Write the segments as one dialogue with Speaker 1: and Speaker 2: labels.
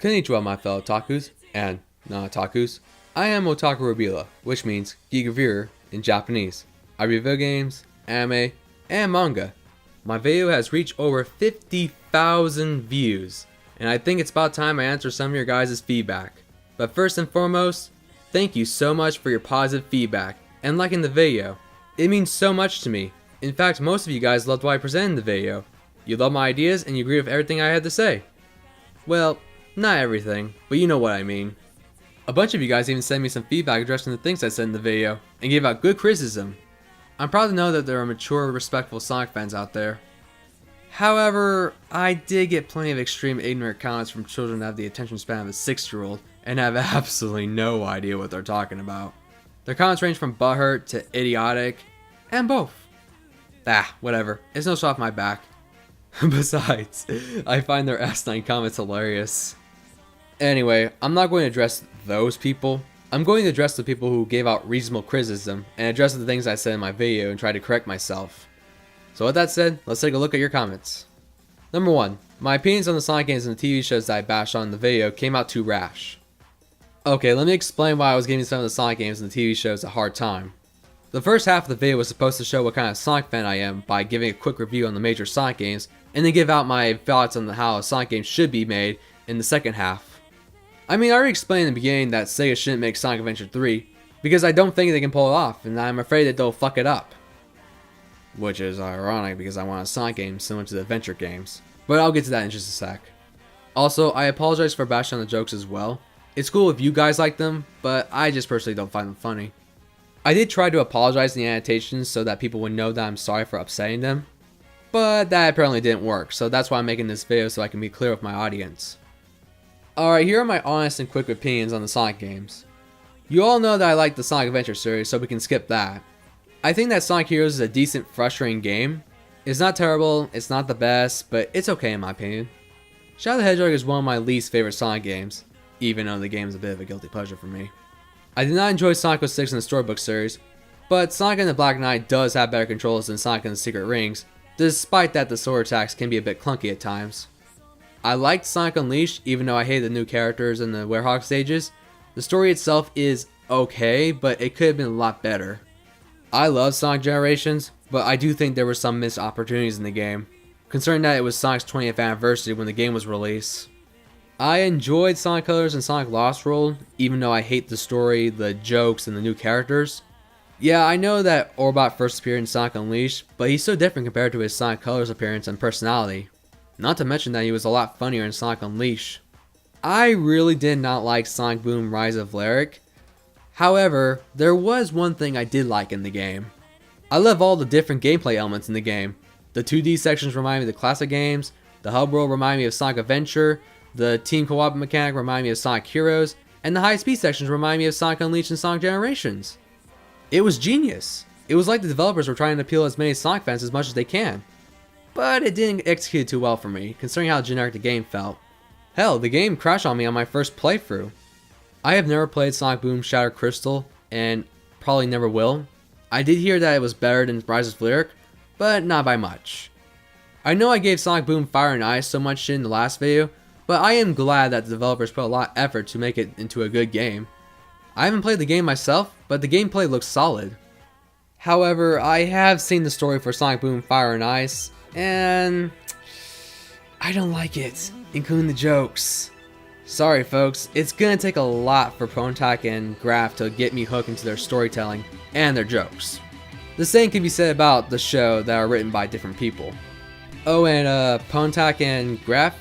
Speaker 1: Konnichiwa, my fellow otakus, and non-otakus. I am Otaku Robila, which means geek reviewer in Japanese. I review games, anime, and manga. My video has reached over 50,000 views, and I think it's about time I answer some of your guys' feedback. But first and foremost, thank you so much for your positive feedback and liking the video. It means so much to me. In fact, most of you guys loved what I presented in the video. You love my ideas and you agree with everything I had to say. Well, not everything, but you know what I mean. A bunch of you guys even sent me some feedback addressing the things I said in the video, and gave out good criticism. I'm proud to know that there are mature, respectful Sonic fans out there. However, I did get plenty of extreme ignorant comments from children that have the attention span of a 6-year-old, and have absolutely no idea what they're talking about. Their comments range from butthurt to idiotic, and both. Whatever, it's no sweat off my back. Besides, I find their asinine comments hilarious. Anyway, I'm not going to address those people. I'm going to address the people who gave out reasonable criticism and address the things I said in my video and try to correct myself. So with that said, let's take a look at your comments. Number 1. My opinions on the Sonic games and the TV shows that I bashed on in the video came out too rash. Okay, let me explain why I was giving some of the Sonic games and the TV shows a hard time. The first half of the video was supposed to show what kind of Sonic fan I am by giving a quick review on the major Sonic games, and then give out my thoughts on how a Sonic game should be made in the second half. I mean, I already explained in the beginning that SEGA shouldn't make Sonic Adventure 3, because I don't think they can pull it off, and I'm afraid that they'll fuck it up. Which is ironic because I want a Sonic game similar to the adventure games. But I'll get to that in just a sec. Also, I apologize for bashing on the jokes as well. It's cool if you guys like them, but I just personally don't find them funny. I did try to apologize in the annotations so that people would know that I'm sorry for upsetting them, but that apparently didn't work, so that's why I'm making this video so I can be clear with my audience. Alright, here are my honest and quick opinions on the Sonic games. You all know that I like the Sonic Adventure series, so we can skip that. I think that Sonic Heroes is a decent, frustrating game. It's not terrible, it's not the best, but it's okay in my opinion. Shadow the Hedgehog is one of my least favorite Sonic games, even though the game is a bit of a guilty pleasure for me. I did not enjoy Sonic 06 in the Storybook series, but Sonic and the Black Knight does have better controls than Sonic and the Secret Rings, despite that the sword attacks can be a bit clunky at times. I liked Sonic Unleashed, even though I hated the new characters in the Werehog stages. The story itself is okay, but it could have been a lot better. I love Sonic Generations, but I do think there were some missed opportunities in the game, considering that it was Sonic's 20th anniversary when the game was released. I enjoyed Sonic Colors and Sonic Lost World, even though I hate the story, the jokes, and the new characters. Yeah, I know that Orbot first appeared in Sonic Unleashed, but he's so different compared to his Sonic Colors appearance and personality. Not to mention that he was a lot funnier in Sonic Unleashed. I really did not like Sonic Boom Rise of Lyric. However, there was one thing I did like in the game. I love all the different gameplay elements in the game. The 2D sections remind me of the classic games, the hub world remind me of Sonic Adventure, the team co-op mechanic remind me of Sonic Heroes, and the high speed sections remind me of Sonic Unleashed and Sonic Generations. It was genius. It was like the developers were trying to appeal as many Sonic fans as much as they can. But it didn't execute too well for me, considering how generic the game felt. Hell, the game crashed on me on my first playthrough. I have never played Sonic Boom Shattered Crystal, and probably never will. I did hear that it was better than Rise of Lyric, but not by much. I know I gave Sonic Boom Fire and Ice so much shit in the last video, but I am glad that the developers put a lot of effort to make it into a good game. I haven't played the game myself, but the gameplay looks solid. However, I have seen the story for Sonic Boom Fire and Ice, and I don't like it, including the jokes. Sorry folks, it's gonna take a lot for Pontac and Graf to get me hooked into their storytelling and their jokes. The same can be said about the show that are written by different people. Oh, and Pontac and Graf,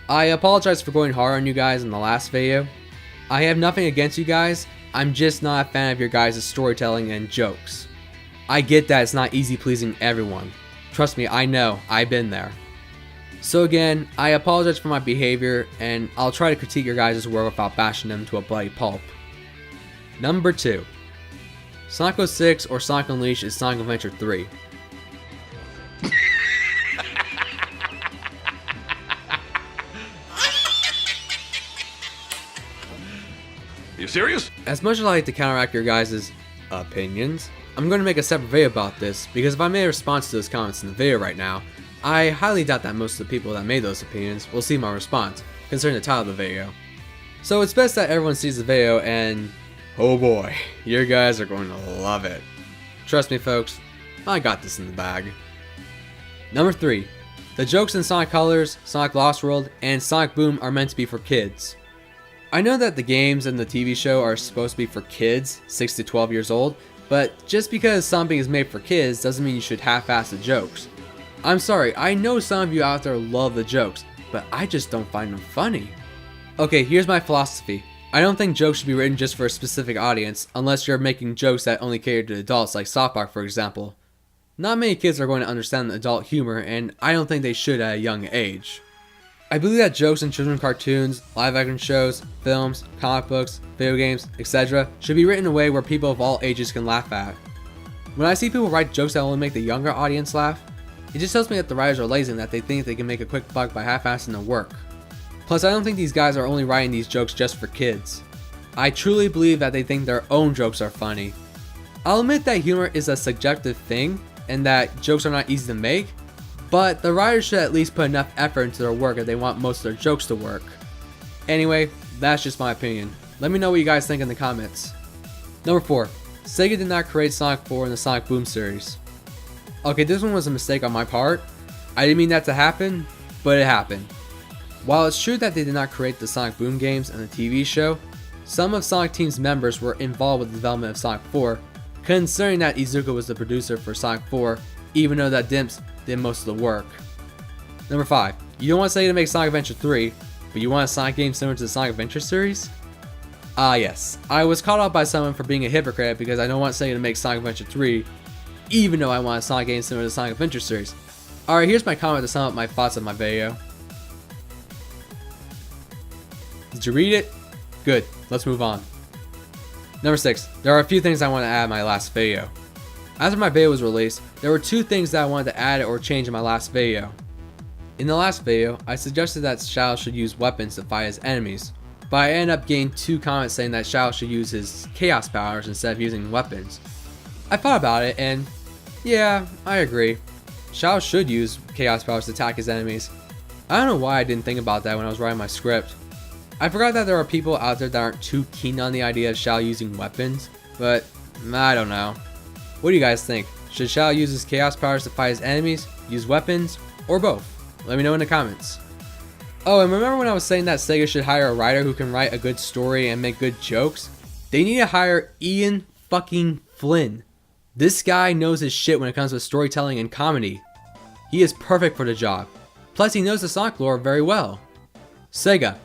Speaker 1: I apologize for going hard on you guys in the last video. I have nothing against you guys, I'm just not a fan of your guys' storytelling and jokes. I get that it's not easy pleasing everyone. Trust me, I know, I've been there. So again, I apologize for my behavior, and I'll try to critique your guys' work without bashing them to a bloody pulp. Number 2. Sonic 06 or Sonic Unleashed is Sonic Adventure 3.
Speaker 2: You serious?
Speaker 1: As much as I like to counteract your guys' opinions, I'm going to make a separate video about this, because if I made a response to those comments in the video right now, I highly doubt that most of the people that made those opinions will see my response, considering the title of the video. So it's best that everyone sees the video and oh boy, you guys are going to love it. Trust me folks, I got this in the bag. Number 3. The jokes in Sonic Colors, Sonic Lost World, and Sonic Boom are meant to be for kids. I know that the games and the TV show are supposed to be for kids, 6 to 12 years old, but just because something is made for kids doesn't mean you should half-ass the jokes. I'm sorry, I know some of you out there love the jokes, but I just don't find them funny. Okay, here's my philosophy. I don't think jokes should be written just for a specific audience, unless you're making jokes that only cater to adults, like South Park for example. Not many kids are going to understand the adult humor, and I don't think they should at a young age. I believe that jokes in children's cartoons, live-action shows, films, comic books, video games, etc. should be written in a way where people of all ages can laugh at. When I see people write jokes that only make the younger audience laugh, it just tells me that the writers are lazy and that they think they can make a quick buck by half-assing the work. Plus, I don't think these guys are only writing these jokes just for kids. I truly believe that they think their own jokes are funny. I'll admit that humor is a subjective thing, and that jokes are not easy to make, but the writers should at least put enough effort into their work if they want most of their jokes to work. Anyway, that's just my opinion. Let me know what you guys think in the comments. Number 4. SEGA did not create Sonic 4 in the Sonic Boom series. Okay, this one was a mistake on my part. I didn't mean that to happen, but it happened. While it's true that they did not create the Sonic Boom games and the TV show, some of Sonic Team's members were involved with the development of Sonic 4, considering that Iizuka was the producer for Sonic 4, even though that Dimps did most of the work. Number 5. You don't want SEGA to make Sonic Adventure 3, but you want a Sonic game similar to the Sonic Adventure series? Ah yes, I was caught out by someone for being a hypocrite because I don't want SEGA to make Sonic Adventure 3, even though I want a Sonic game similar to the Sonic Adventure series. Alright, here's my comment to sum up my thoughts on my video. Did you read it? Good, let's move on. Number 6. There are a few things I want to add in my last video. After my video was released, there were 2 things that I wanted to add or change in my last video. In the last video, I suggested that Shadow should use weapons to fight his enemies, but I ended up getting 2 comments saying that Shadow should use his chaos powers instead of using weapons. I thought about it and yeah, I agree. Shadow should use chaos powers to attack his enemies. I don't know why I didn't think about that when I was writing my script. I forgot that there are people out there that aren't too keen on the idea of Shadow using weapons, but I don't know. What do you guys think? Should Shadow use his chaos powers to fight his enemies, use weapons, or both? Let me know in the comments. Oh, and remember when I was saying that SEGA should hire a writer who can write a good story and make good jokes? They need to hire Ian fucking Flynn. This guy knows his shit when it comes to storytelling and comedy. He is perfect for the job. Plus he knows the Sonic lore very well. SEGA,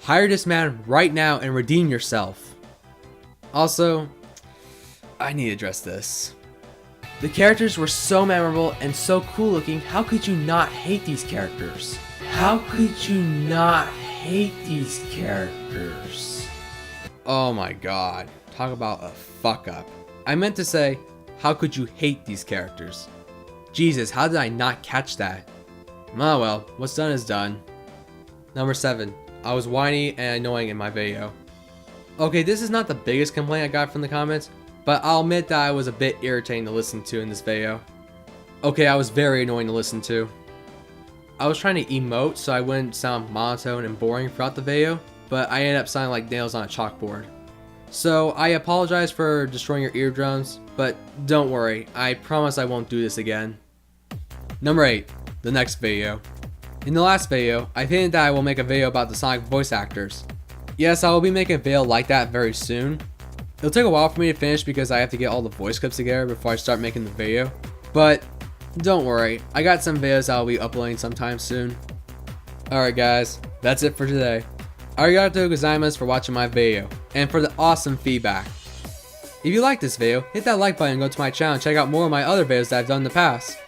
Speaker 1: hire this man right now and redeem yourself. Also, I need to address this. The characters were so memorable and so cool looking, how could you not hate these characters? How could you not hate these characters? Oh my god, talk about a fuck up. I meant to say, how could you hate these characters? Jesus, how did I not catch that? Oh well, what's done is done. Number 7. I was whiny and annoying in my video. Okay, this is not the biggest complaint I got from the comments, but I'll admit that I was a bit irritating to listen to in this video. Okay, I was very annoying to listen to. I was trying to emote so I wouldn't sound monotone and boring throughout the video, but I ended up sounding like nails on a chalkboard. So I apologize for destroying your eardrums, but don't worry, I promise I won't do this again. Number 8. The next video. In the last video, I hinted that I will make a video about the Sonic voice actors. Yes, I will be making a video like that very soon. It'll take a while for me to finish because I have to get all the voice clips together before I start making the video, but don't worry, I got some videos I'll be uploading sometime soon. Alright guys, that's it for today. Arigato gozaimasu for watching my video, and for the awesome feedback. If you like this video, hit that like button and go to my channel and check out more of my other videos that I've done in the past.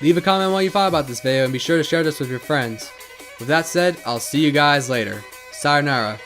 Speaker 1: Leave a comment on what you thought about this video and be sure to share this with your friends. With that said, I'll see you guys later. Sayonara.